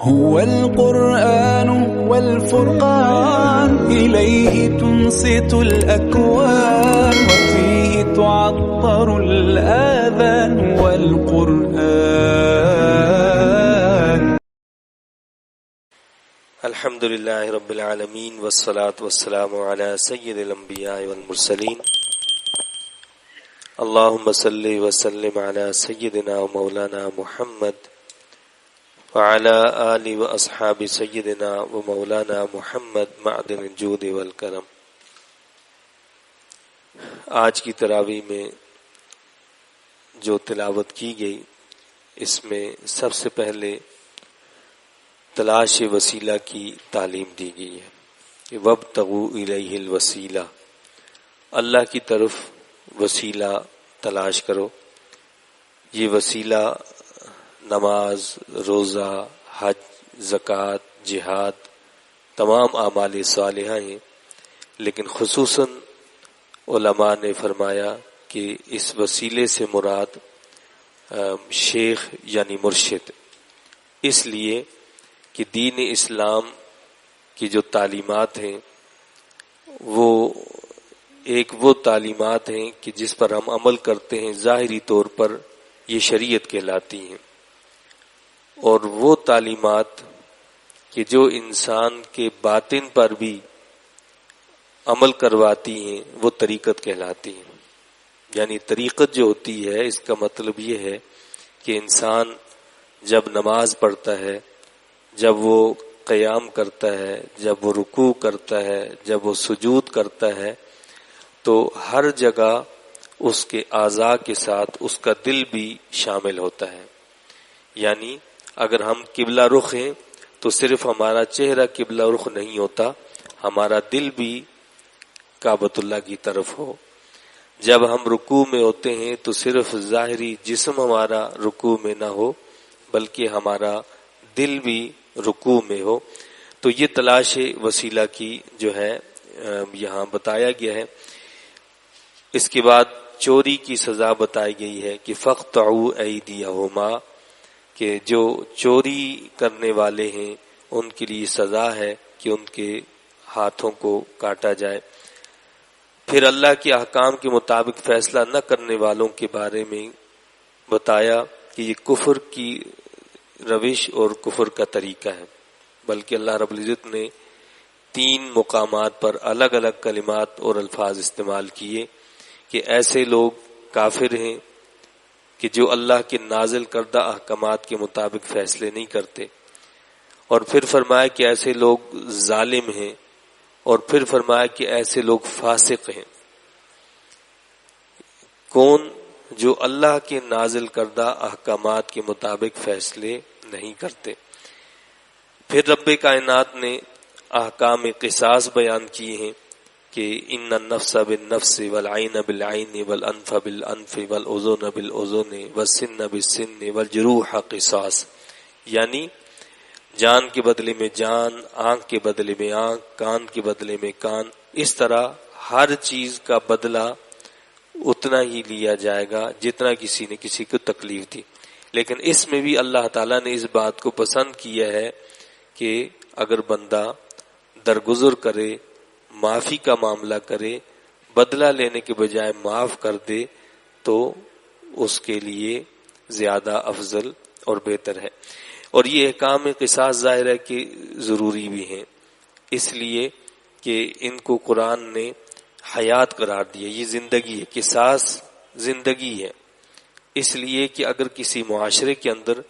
هو القرآن والفرقان إليه تنصت الأكوان وفيه تعطر الآذان والقرآن. الحمد للہ رب العالمین والصلاة والسلام علی سید الانبیاء والمرسلین. اللہم صلی وسلم علی سیدنا و مولانا محمد وعلی آل و اصحاب سیدنا و مولانا محمد معدن الجود والکرم. آج کی تراویح میں جو تلاوت کی گئی اس میں سب سے پہلے تلاش وسیلہ کی تعلیم دی گئی ہے کہ وابتغوا الیہ الوسیلہ، اللہ کی طرف وسیلہ تلاش کرو. یہ وسیلہ نماز، روزہ، حج، زکوٰۃ، جہاد، تمام اعمال صالحہ ہیں، لیکن خصوصاً علماء نے فرمایا کہ اس وسیلے سے مراد شیخ یعنی مرشد، اس لیے کہ دین اسلام کی جو تعلیمات ہیں وہ تعلیمات ہیں کہ جس پر ہم عمل کرتے ہیں ظاہری طور پر یہ شریعت کہلاتی ہیں، اور وہ تعلیمات کہ جو انسان کے باطن پر بھی عمل کرواتی ہیں وہ طریقت کہلاتی ہیں. یعنی طریقت جو ہوتی ہے اس کا مطلب یہ ہے کہ انسان جب نماز پڑھتا ہے، جب وہ قیام کرتا ہے، جب وہ رکوع کرتا ہے، جب وہ سجود کرتا ہے، تو ہر جگہ اس کے اعضاء کے ساتھ اس کا دل بھی شامل ہوتا ہے. یعنی اگر ہم قبلہ رخ ہیں تو صرف ہمارا چہرہ قبلہ رخ نہیں ہوتا، ہمارا دل بھی کعبۃ اللہ کی طرف ہو. جب ہم رکوع میں ہوتے ہیں تو صرف ظاہری جسم ہمارا رکوع میں نہ ہو بلکہ ہمارا دل بھی رکوع میں ہو. تو یہ تلاش وسیلہ کی جو ہے یہاں بتایا گیا ہے. اس کے بعد چوری کی سزا بتائی گئی ہے کہ فاقطعوا ایدیہما، کہ جو چوری کرنے والے ہیں ان کے لیے سزا ہے کہ ان کے ہاتھوں کو کاٹا جائے. پھر اللہ کے احکام کے مطابق فیصلہ نہ کرنے والوں کے بارے میں بتایا کہ یہ کفر کی روش اور کفر کا طریقہ ہے. بلکہ اللہ رب العزت نے 3 مقامات پر الگ الگ کلمات اور الفاظ استعمال کیے کہ ایسے لوگ کافر ہیں کہ جو اللہ کے نازل کردہ احکامات کے مطابق فیصلے نہیں کرتے، اور پھر فرمایا کہ ایسے لوگ ظالم ہیں، اور پھر فرمایا کہ ایسے لوگ فاسق ہیں. کون؟ جو اللہ کے نازل کردہ احکامات کے مطابق فیصلے نہیں کرتے. پھر رب کائنات نے احکام قصاص بیان کیے ہیں کہ ان النفس بالنفس والعین بالعین والانف بالانف والاذن بالاذن والسن بالسن والجروح قصاص. یعنی جان کے بدلے میں جان، آنکھ کے بدلے میں آنکھ، کان کے بدلے میں کان. اس طرح ہر چیز کا بدلہ اتنا ہی لیا جائے گا جتنا کسی نے کسی کو تکلیف دی. لیکن اس میں بھی اللہ تعالیٰ نے اس بات کو پسند کیا ہے کہ اگر بندہ درگزر کرے، معافی کا معاملہ کرے، بدلہ لینے کے بجائے معاف کر دے تو اس کے لیے زیادہ افضل اور بہتر ہے. اور یہ احکام قصاص ظاہر ہے کہ ضروری بھی ہیں، اس لیے کہ ان کو قرآن نے حیات قرار دیا. یہ زندگی ہے، قصاص زندگی ہے. اس لیے کہ اگر کسی معاشرے کے اندر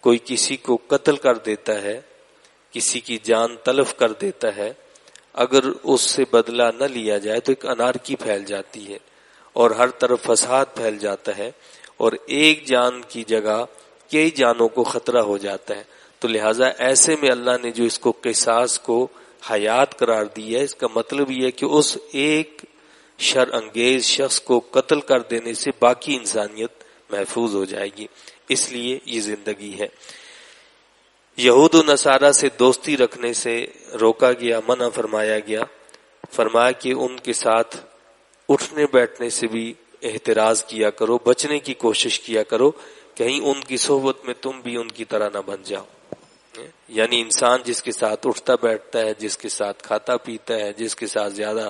کوئی کسی کو قتل کر دیتا ہے، کسی کی جان تلف کر دیتا ہے، اگر اس سے بدلہ نہ لیا جائے تو ایک انارکی پھیل جاتی ہے اور ہر طرف فساد پھیل جاتا ہے، اور ایک جان کی جگہ کئی جانوں کو خطرہ ہو جاتا ہے. تو لہٰذا ایسے میں اللہ نے جو اس کو قصاص کو حیات قرار دی ہے، اس کا مطلب یہ ہے کہ اس ایک شر انگیز شخص کو قتل کر دینے سے باقی انسانیت محفوظ ہو جائے گی. اس لیے یہ زندگی ہے. یہود و نصارہ سے دوستی رکھنے سے روکا گیا، منع فرمایا گیا. فرمایا کہ ان کے ساتھ اٹھنے بیٹھنے سے بھی احتراز کیا کرو، بچنے کی کوشش کیا کرو، کہیں ان کی صحبت میں تم بھی ان کی طرح نہ بن جاؤ. یعنی انسان جس کے ساتھ اٹھتا بیٹھتا ہے، جس کے ساتھ کھاتا پیتا ہے، جس کے ساتھ زیادہ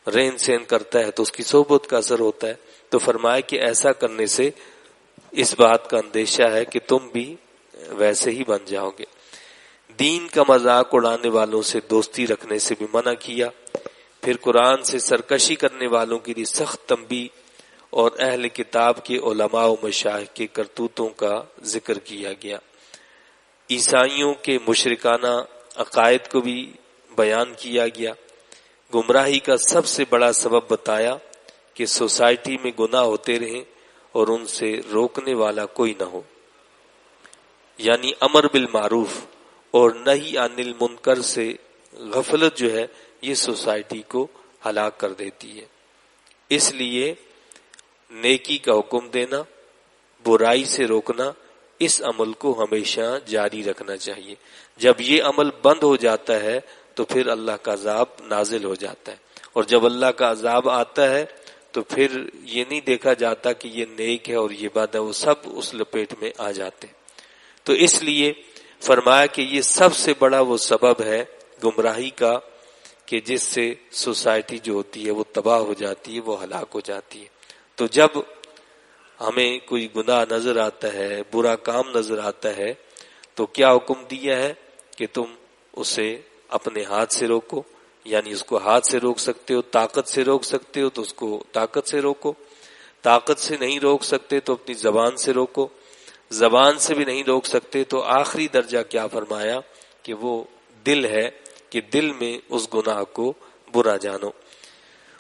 رہن سہن کرتا ہے تو اس کی صحبت کا اثر ہوتا ہے. تو فرمایا کہ ایسا کرنے سے اس بات کا اندیشہ ہے کہ تم بھی ویسے ہی بن جاؤ گے. دین کا مذاق اڑانے والوں سے دوستی رکھنے سے بھی منع کیا. پھر قرآن سے سرکشی کرنے والوں کے لیے سخت تنبیہ اور اہل کتاب کے علماء و مشائخ کے کرتوتوں کا ذکر کیا گیا. عیسائیوں کے مشرکانہ عقائد کو بھی بیان کیا گیا. گمراہی کا سب سے بڑا سبب بتایا کہ سوسائٹی میں گناہ ہوتے رہیں اور ان سے روکنے والا کوئی نہ ہو. یعنی امر بالمعروف اور نہی عن المنکر سے غفلت جو ہے یہ سوسائٹی کو ہلاک کر دیتی ہے. اس لیے نیکی کا حکم دینا، برائی سے روکنا، اس عمل کو ہمیشہ جاری رکھنا چاہیے. جب یہ عمل بند ہو جاتا ہے تو پھر اللہ کا عذاب نازل ہو جاتا ہے، اور جب اللہ کا عذاب آتا ہے تو پھر یہ نہیں دیکھا جاتا کہ یہ نیک ہے اور یہ بد ہے، وہ سب اس لپیٹ میں آ جاتے ہیں. تو اس لیے فرمایا کہ یہ سب سے بڑا وہ سبب ہے گمراہی کا کہ جس سے سوسائٹی جو ہوتی ہے وہ تباہ ہو جاتی ہے، وہ ہلاک ہو جاتی ہے. تو جب ہمیں کوئی گناہ نظر آتا ہے، برا کام نظر آتا ہے، تو کیا حکم دیا ہے کہ تم اسے اپنے ہاتھ سے روکو. یعنی اس کو ہاتھ سے روک سکتے ہو، طاقت سے روک سکتے ہو تو اس کو طاقت سے روکو. طاقت سے نہیں روک سکتے تو اپنی زبان سے روکو. زبان سے بھی نہیں روک سکتے تو آخری درجہ کیا فرمایا کہ وہ دل ہے کہ دل میں اس گناہ کو برا جانو.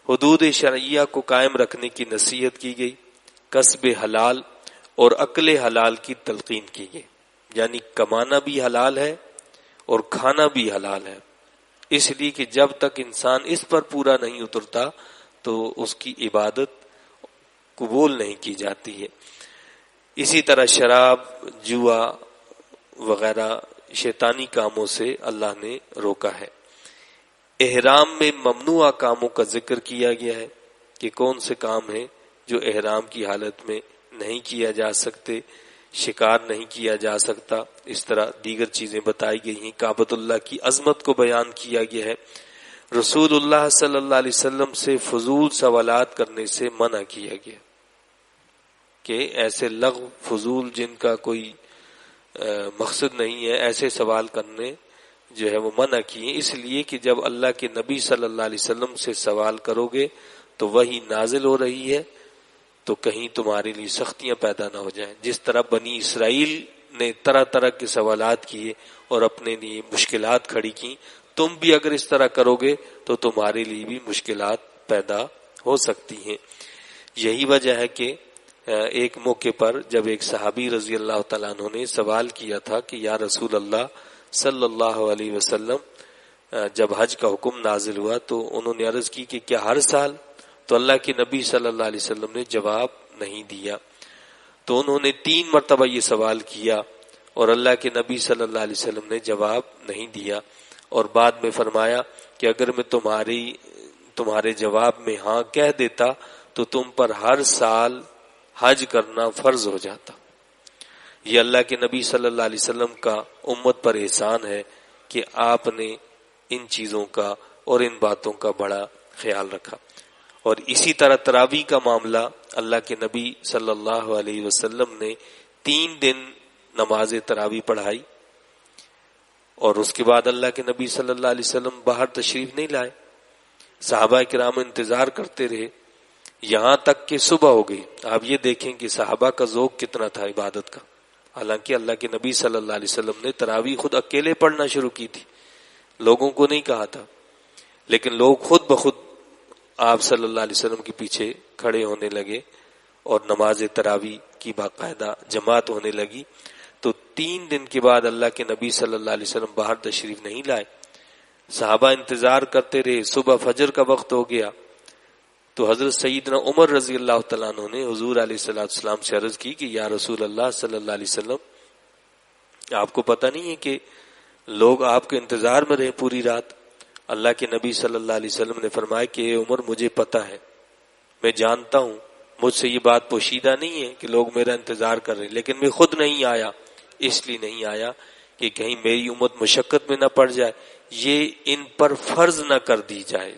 حدود شرعیہ کو قائم رکھنے کی نصیحت کی گئی. کسب حلال اور عقل حلال کی تلقین کی گئی. یعنی کمانا بھی حلال ہے اور کھانا بھی حلال ہے، اس لیے کہ جب تک انسان اس پر پورا نہیں اترتا تو اس کی عبادت قبول نہیں کی جاتی ہے. اسی طرح شراب، جوا وغیرہ شیطانی کاموں سے اللہ نے روکا ہے. احرام میں ممنوع کاموں کا ذکر کیا گیا ہے کہ کون سے کام ہیں جو احرام کی حالت میں نہیں کیا جا سکتے. شکار نہیں کیا جا سکتا، اس طرح دیگر چیزیں بتائی گئی ہیں. کعبۃ اللہ کی عظمت کو بیان کیا گیا ہے. رسول اللہ صلی اللہ علیہ وسلم سے فضول سوالات کرنے سے منع کیا گیا کہ ایسے لغو فضول جن کا کوئی مقصد نہیں ہے ایسے سوال کرنے جو ہے وہ منع کیے. اس لیے کہ جب اللہ کے نبی صلی اللہ علیہ وسلم سے سوال کرو گے تو وہی نازل ہو رہی ہے تو کہیں تمہارے لیے سختیاں پیدا نہ ہو جائیں. جس طرح بنی اسرائیل نے طرح طرح کے سوالات کیے اور اپنے لیے مشکلات کھڑی کی، تم بھی اگر اس طرح کرو گے تو تمہارے لیے بھی مشکلات پیدا ہو سکتی ہیں. یہی وجہ ہے کہ ایک موقع پر جب ایک صحابی رضی اللہ تعالیٰ عنہ نے سوال کیا تھا کہ یا رسول اللہ صلی اللہ علیہ وسلم جب حج کا حکم نازل ہوا تو انہوں نے عرض کی کہ کیا ہر سال؟ تو اللہ کے نبی صلی اللہ علیہ وسلم نے جواب نہیں دیا. تو انہوں نے 3 مرتبہ یہ سوال کیا اور اللہ کے نبی صلی اللہ علیہ وسلم نے جواب نہیں دیا، اور بعد میں فرمایا کہ اگر میں تمہارے جواب میں ہاں کہہ دیتا تو تم پر ہر سال حج کرنا فرض ہو جاتا. یہ اللہ کے نبی صلی اللہ علیہ وسلم کا امت پر احسان ہے کہ آپ نے ان چیزوں کا اور ان باتوں کا بڑا خیال رکھا. اور اسی طرح تراویح کا معاملہ اللہ کے نبی صلی اللہ علیہ وسلم نے 3 دن نماز تراویح پڑھائی، اور اس کے بعد اللہ کے نبی صلی اللہ علیہ وسلم باہر تشریف نہیں لائے. صحابہ کرام انتظار کرتے رہے یہاں تک کہ صبح ہو گئی. آپ یہ دیکھیں کہ صحابہ کا ذوق کتنا تھا عبادت کا. حالانکہ اللہ کے نبی صلی اللہ علیہ وسلم نے تراویح خود اکیلے پڑھنا شروع کی تھی، لوگوں کو نہیں کہا تھا، لیکن لوگ خود بخود آپ صلی اللہ علیہ وسلم کے پیچھے کھڑے ہونے لگے اور نماز تراویح کی باقاعدہ جماعت ہونے لگی. تو 3 دن کے بعد اللہ کے نبی صلی اللہ علیہ وسلم باہر تشریف نہیں لائے. صحابہ انتظار کرتے رہے. صبح فجر کا وقت ہو گیا تو حضرت سیدنا عمر رضی اللہ تعالیٰ عنہ نے حضور علیہ السلام سے عرض کی کہ یا رسول اللہ صلی اللہ علیہ وسلم، آپ کو پتہ نہیں ہے کہ لوگ آپ کے انتظار میں رہے پوری رات؟ اللہ کے نبی صلی اللہ علیہ وسلم نے فرمایا کہ اے عمر، مجھے پتہ ہے، میں جانتا ہوں، مجھ سے یہ بات پوشیدہ نہیں ہے کہ لوگ میرا انتظار کر رہے ہیں، لیکن میں خود نہیں آیا. اس لیے نہیں آیا کہ کہیں میری امت مشقت میں نہ پڑ جائے، یہ ان پر فرض نہ کر دی جائے،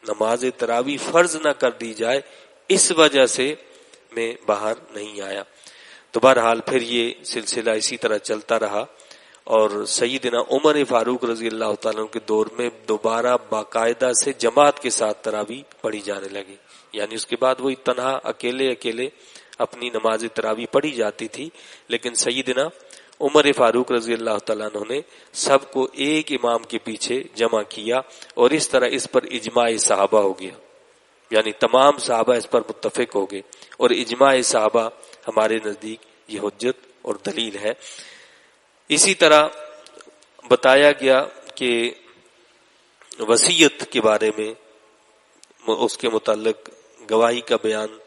نماز تراویح فرض نہ کر دی جائے، اس وجہ سے میں باہر نہیں آیا۔ تو بہرحال پھر یہ سلسلہ اسی طرح چلتا رہا، اور سیدنا عمر فاروق رضی اللہ تعالیٰ عنہ کے دور میں دوبارہ باقاعدہ سے جماعت کے ساتھ تراویح پڑھی جانے لگی، یعنی اس کے بعد وہی تنہا اکیلے اپنی نماز تراویح پڑھی جاتی تھی، لیکن سیدنا عمر فاروق رضی اللہ تعالیٰ عنہ نے سب کو ایک امام کے پیچھے جمع کیا، اور اس طرح اس پر اجماع صحابہ ہو گیا، یعنی تمام صحابہ اس پر متفق ہو گئے، اور اجماع صحابہ ہمارے نزدیک یہ حجت اور دلیل ہے۔ اسی طرح بتایا گیا کہ وصیت کے بارے میں، اس کے متعلق گواہی کا بیان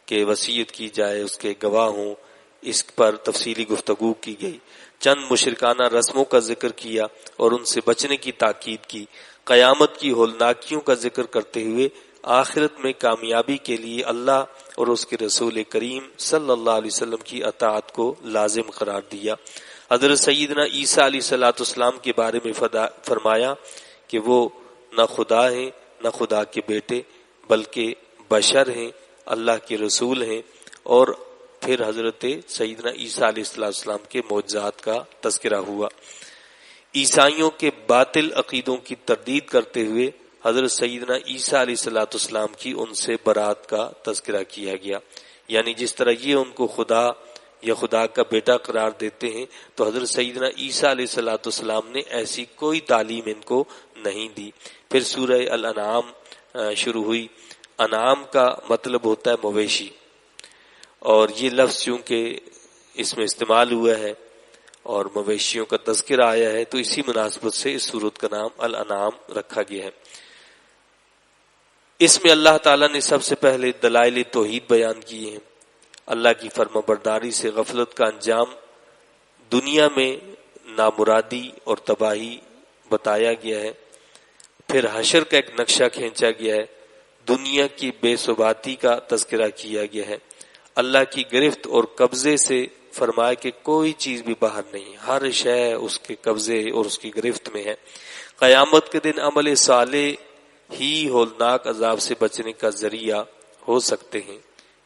کہ وصیت کی جائے، اس کے گواہ ہوں، اس پر تفصیلی گفتگو کی گئی۔ چند مشرکانہ رسموں کا ذکر کیا اور ان سے بچنے کی تاکید کی۔ قیامت کی ہولناکیوں کا ذکر کرتے ہوئے آخرت میں کامیابی کے لیے اللہ اور اس کے رسول کریم صلی اللہ علیہ وسلم کی اطاعت کو لازم قرار دیا۔ حضرت سیدنا عیسیٰ علیہ الصلوۃ والسلام کے بارے میں فرمایا کہ وہ نہ خدا ہیں نہ خدا کے بیٹے، بلکہ بشر ہیں، اللہ کے رسول ہیں۔ اور پھر حضرت سیدنا عیسیٰ علیہ السلام کے معجزات کا تذکرہ ہوا۔ عیسائیوں کے باطل عقیدوں کی تردید کرتے ہوئے حضرت سیدنا عیسیٰ علیہ السلام کی ان سے برات کا تذکرہ کیا گیا، یعنی جس طرح یہ ان کو خدا یا خدا کا بیٹا قرار دیتے ہیں، تو حضرت سیدنا عیسیٰ علیہ السلام نے ایسی کوئی تعلیم ان کو نہیں دی۔ پھر سورہ الانعام شروع ہوئی۔ انعام کا مطلب ہوتا ہے مویشی، اور یہ لفظ چونکہ اس میں استعمال ہوا ہے اور مویشیوں کا تذکرہ آیا ہے، تو اسی مناسبت سے اس سورت کا نام الانعام رکھا گیا ہے۔ اس میں اللہ تعالیٰ نے سب سے پہلے دلائل توحید بیان کیے ہیں۔ اللہ کی فرمانبرداری سے غفلت کا انجام دنیا میں نامرادی اور تباہی بتایا گیا ہے۔ پھر حشر کا ایک نقشہ کھینچا گیا ہے، دنیا کی بے ثباتی کا تذکرہ کیا گیا ہے۔ اللہ کی گرفت اور قبضے سے فرمایا کہ کوئی چیز بھی باہر نہیں، ہر شے اس کے قبضے اور اس کی گرفت میں ہے۔ قیامت کے دن عمل صالح ہی ہولناک عذاب سے بچنے کا ذریعہ ہو سکتے ہیں،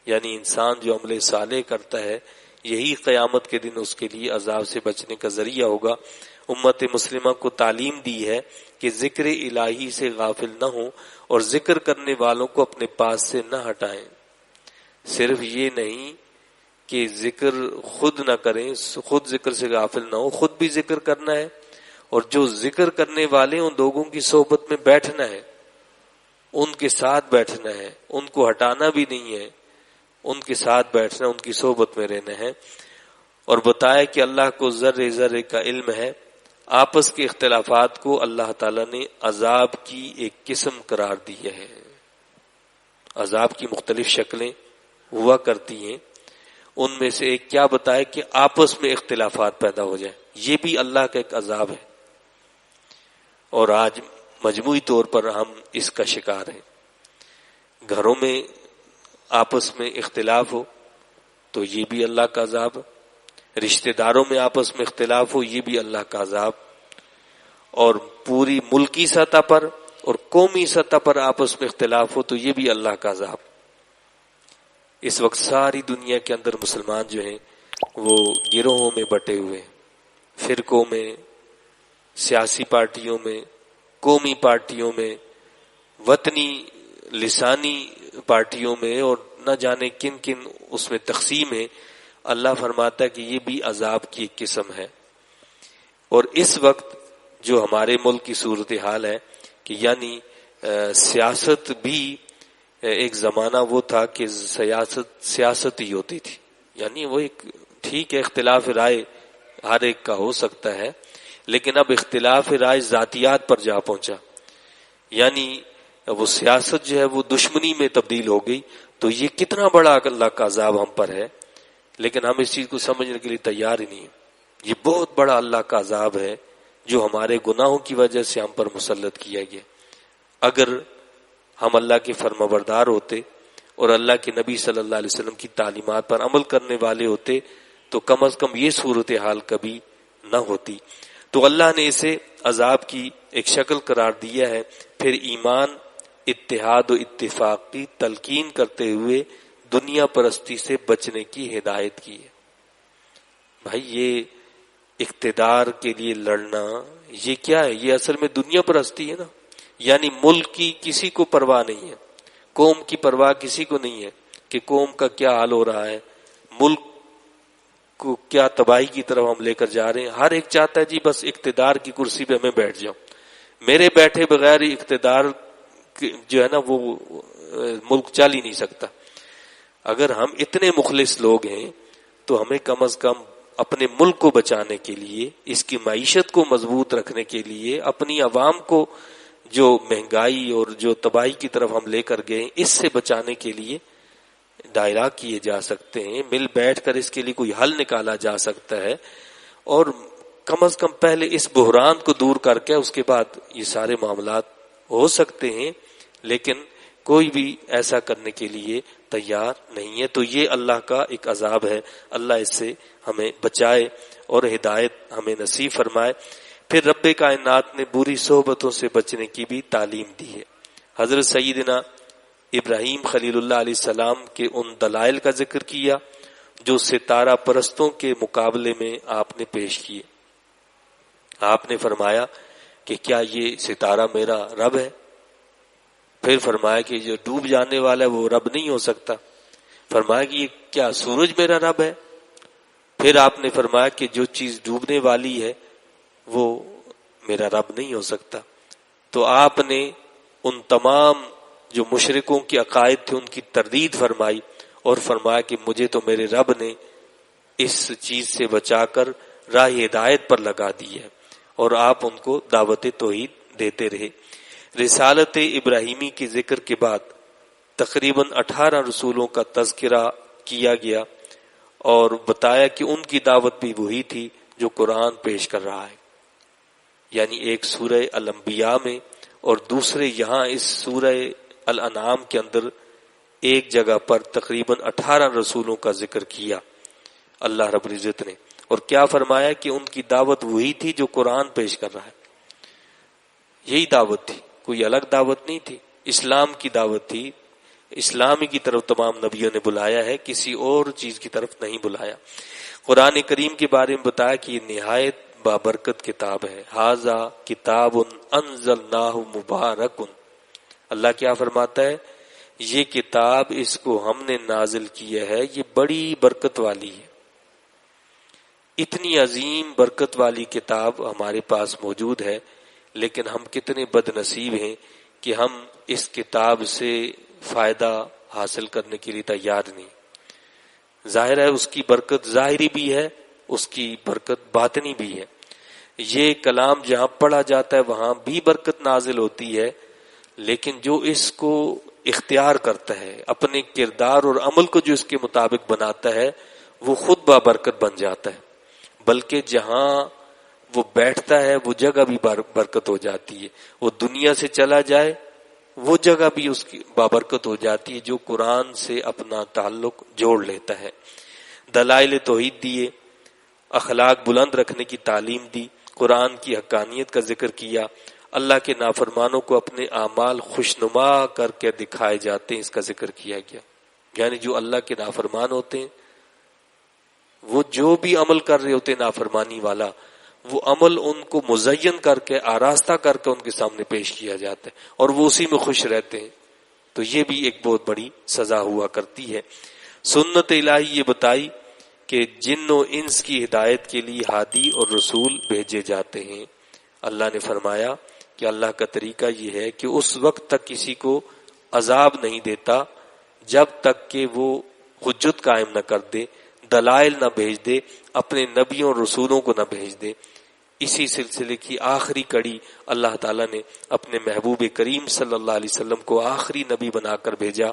یعنی انسان جو عمل صالح کرتا ہے یہی قیامت کے دن اس کے لیے عذاب سے بچنے کا ذریعہ ہوگا۔ امت مسلمہ کو تعلیم دی ہے کہ ذکر الہی سے غافل نہ ہوں اور ذکر کرنے والوں کو اپنے پاس سے نہ ہٹائیں۔ صرف یہ نہیں کہ ذکر خود نہ کریں، خود ذکر سے غافل نہ ہو، خود بھی ذکر کرنا ہے، اور جو ذکر کرنے والے ان لوگوں کی صحبت میں بیٹھنا ہے، ان کے ساتھ بیٹھنا ہے، ان کو ہٹانا بھی نہیں ہے، ان کے ساتھ بیٹھنا، ان کی صحبت میں رہنا ہے۔ اور بتایا کہ اللہ کو ذرے ذرے کا علم ہے۔ آپس کے اختلافات کو اللہ تعالیٰ نے عذاب کی ایک قسم قرار دی ہے۔ عذاب کی مختلف شکلیں ہوا کرتی ہیں، ان میں سے ایک کیا بتایا کہ آپس میں اختلافات پیدا ہو جائیں، یہ بھی اللہ کا ایک عذاب ہے، اور آج مجموعی طور پر ہم اس کا شکار ہیں۔ گھروں میں آپس میں اختلاف ہو تو یہ بھی اللہ کا عذاب، رشتہ داروں میں آپس میں اختلاف ہو یہ بھی اللہ کا عذاب، اور پوری ملکی سطح پر اور قومی سطح پر آپس میں اختلاف ہو تو یہ بھی اللہ کا عذاب۔ اس وقت ساری دنیا کے اندر مسلمان جو ہیں وہ گروہوں میں بٹے ہوئے، فرقوں میں، سیاسی پارٹیوں میں، قومی پارٹیوں میں، وطنی لسانی پارٹیوں میں، اور نہ جانے کن کن اس میں تقسیم ہے۔ اللہ فرماتا ہے کہ یہ بھی عذاب کی ایک قسم ہے۔ اور اس وقت جو ہمارے ملک کی صورتحال ہے کہ یعنی سیاست بھی ایک زمانہ وہ تھا کہ سیاست ہی ہوتی تھی، یعنی وہ ایک ٹھیک ہے اختلاف رائے ہر ایک کا ہو سکتا ہے، لیکن اب اختلاف رائے ذاتیات پر جا پہنچا، یعنی وہ سیاست جو ہے وہ دشمنی میں تبدیل ہو گئی۔ تو یہ کتنا بڑا اللہ کا عذاب ہم پر ہے، لیکن ہم اس چیز کو سمجھنے کے لیے تیار ہی نہیں ہیں۔ یہ بہت بڑا اللہ کا عذاب ہے جو ہمارے گناہوں کی وجہ سے ہم پر مسلط کیا گیا۔ اگر ہم اللہ کے فرمانبردار ہوتے اور اللہ کے نبی صلی اللہ علیہ وسلم کی تعلیمات پر عمل کرنے والے ہوتے تو کم از کم یہ صورتحال کبھی نہ ہوتی۔ تو اللہ نے اسے عذاب کی ایک شکل قرار دیا ہے، پھر ایمان، اتحاد و اتفاق کی تلقین کرتے ہوئے دنیا پرستی سے بچنے کی ہدایت کی ہے۔ بھائی یہ اقتدار کے لیے لڑنا یہ کیا ہے؟ یہ اصل میں دنیا پرستی ہے نا، یعنی ملک کی کسی کو پرواہ نہیں ہے، قوم کی پرواہ کسی کو نہیں ہے کہ قوم کا کیا حال ہو رہا ہے، ملک کو کیا تباہی کی طرف ہم لے کر جا رہے ہیں۔ ہر ایک چاہتا ہے جی بس اقتدار کی کرسی پہ میں بیٹھ جاؤں، میرے بیٹھے بغیر اقتدار جو ہے نا وہ ملک چل ہی نہیں سکتا۔ اگر ہم اتنے مخلص لوگ ہیں تو ہمیں کم از کم اپنے ملک کو بچانے کے لیے، اس کی معیشت کو مضبوط رکھنے کے لیے، اپنی عوام کو جو مہنگائی اور جو تباہی کی طرف ہم لے کر گئے اس سے بچانے کے لیے دائرہ کیے جا سکتے ہیں، مل بیٹھ کر اس کے لیے کوئی حل نکالا جا سکتا ہے، اور کم از کم پہلے اس بحران کو دور کر کے اس کے بعد یہ سارے معاملات ہو سکتے ہیں، لیکن کوئی بھی ایسا کرنے کے لیے تیار نہیں ہے۔ تو یہ اللہ کا ایک عذاب ہے، اللہ اس سے ہمیں بچائے اور ہدایت ہمیں نصیب فرمائے۔ پھر رب کائنات نے بری صحبتوں سے بچنے کی بھی تعلیم دی ہے۔ حضرت سیدنا ابراہیم خلیل اللہ علیہ السلام کے ان دلائل کا ذکر کیا جو ستارہ پرستوں کے مقابلے میں آپ نے پیش کیے۔ آپ نے فرمایا کہ کیا یہ ستارہ میرا رب ہے؟ پھر فرمایا کہ جو ڈوب جانے والا ہے وہ رب نہیں ہو سکتا۔ فرمایا کہ یہ کیا سورج میرا رب ہے؟ پھر آپ نے فرمایا کہ جو چیز ڈوبنے والی ہے وہ میرا رب نہیں ہو سکتا۔ تو آپ نے ان تمام جو مشرکوں کے عقائد تھے ان کی تردید فرمائی اور فرمایا کہ مجھے تو میرے رب نے اس چیز سے بچا کر راہ ہدایت پر لگا دی ہے، اور آپ ان کو دعوت توحید دیتے رہے۔ رسالت ابراہیمی کے ذکر کے بعد تقریباً 18 رسولوں کا تذکرہ کیا گیا اور بتایا کہ ان کی دعوت بھی وہی تھی جو قرآن پیش کر رہا ہے، یعنی ایک سورہ الانبیاء میں اور دوسرے یہاں اس سورہ الانعام کے اندر ایک جگہ پر تقریباً 18 رسولوں کا ذکر کیا اللہ رب العزت نے، اور کیا فرمایا کہ ان کی دعوت وہی تھی جو قرآن پیش کر رہا ہے۔ یہی دعوت تھی، کوئی الگ دعوت نہیں تھی، اسلام کی دعوت تھی، اسلامی کی طرف تمام نبیوں نے بلایا ہے، کسی اور چیز کی طرف نہیں بلایا۔ قرآن کریم کے بارے میں بتایا کہ یہ نہایت بابرکت کتاب ہے، ھذا کتاب انزلناہ مبارک۔ اللہ کیا فرماتا ہے؟ یہ کتاب اس کو ہم نے نازل کیا ہے، یہ بڑی برکت والی ہے۔ اتنی عظیم برکت والی کتاب ہمارے پاس موجود ہے، لیکن ہم کتنے بد نصیب ہیں کہ ہم اس کتاب سے فائدہ حاصل کرنے کے لیے تیار نہیں۔ ظاہر ہے اس کی برکت ظاہری بھی ہے، اس کی برکت باطنی بھی ہے۔ یہ کلام جہاں پڑھا جاتا ہے وہاں بھی برکت نازل ہوتی ہے، لیکن جو اس کو اختیار کرتا ہے، اپنے کردار اور عمل کو جو اس کے مطابق بناتا ہے، وہ خود بابرکت بن جاتا ہے، بلکہ جہاں وہ بیٹھتا ہے وہ جگہ بھی برکت ہو جاتی ہے۔ وہ دنیا سے چلا جائے وہ جگہ بھی اس کی بابرکت ہو جاتی ہے جو قرآن سے اپنا تعلق جوڑ لیتا ہے۔ دلائل توحید دیے، اخلاق بلند رکھنے کی تعلیم دی، قرآن کی حقانیت کا ذکر کیا، اللہ کے نافرمانوں کو اپنے اعمال خوشنما کر کے دکھائے جاتے ہیں، اس کا ذکر کیا گیا۔ یعنی جو اللہ کے نافرمان ہوتے ہیں وہ جو بھی عمل کر رہے ہوتے ہیں نافرمانی والا، وہ عمل ان کو مزین کر کے آراستہ کر کے ان کے سامنے پیش کیا جاتا ہے اور وہ اسی میں خوش رہتے ہیں۔ تو یہ بھی ایک بہت بڑی سزا ہوا کرتی ہے۔ سنت الہی یہ بتائی کہ جن و انس کی ہدایت کے لیے ہادی اور رسول بھیجے جاتے ہیں۔ اللہ نے فرمایا کہ اللہ کا طریقہ یہ ہے کہ اس وقت تک کسی کو عذاب نہیں دیتا جب تک کہ وہ حجت قائم نہ کر دے، دلائل نہ بھیج دے، اپنے نبیوں اور رسولوں کو نہ بھیج دے۔ اسی سلسلے کی آخری کڑی اللہ تعالیٰ نے اپنے محبوب کریم صلی اللہ علیہ وسلم کو آخری نبی بنا کر بھیجا،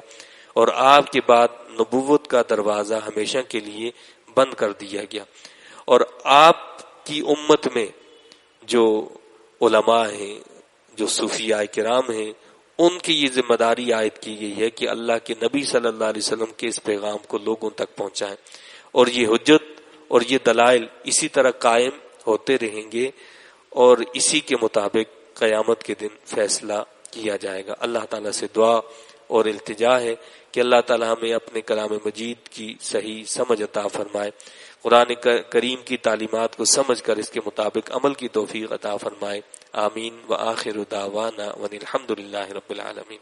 اور آپ کے بعد نبوت کا دروازہ ہمیشہ کے لیے بند کر دیا گیا۔ اور آپ کی امت میں جو علماء ہیں، جو صوفیاء کرام ہیں، ان کی یہ ذمہ داری عائد کی گئی ہے کہ اللہ کے نبی صلی اللہ علیہ وسلم کے اس پیغام کو لوگوں تک پہنچائیں، اور یہ حجت اور یہ دلائل اسی طرح قائم ہوتے رہیں گے اور اسی کے مطابق قیامت کے دن فیصلہ کیا جائے گا۔ اللہ تعالیٰ سے دعا اور التجا ہے کہ اللہ تعالیٰ ہمیں اپنے کلام مجید کی صحیح سمجھ عطا فرمائے، قرآن کریم کی تعلیمات کو سمجھ کر اس کے مطابق عمل کی توفیق عطا فرمائے۔ آمین۔ وآخر دعوانا وان الحمد للہ رب العالمین۔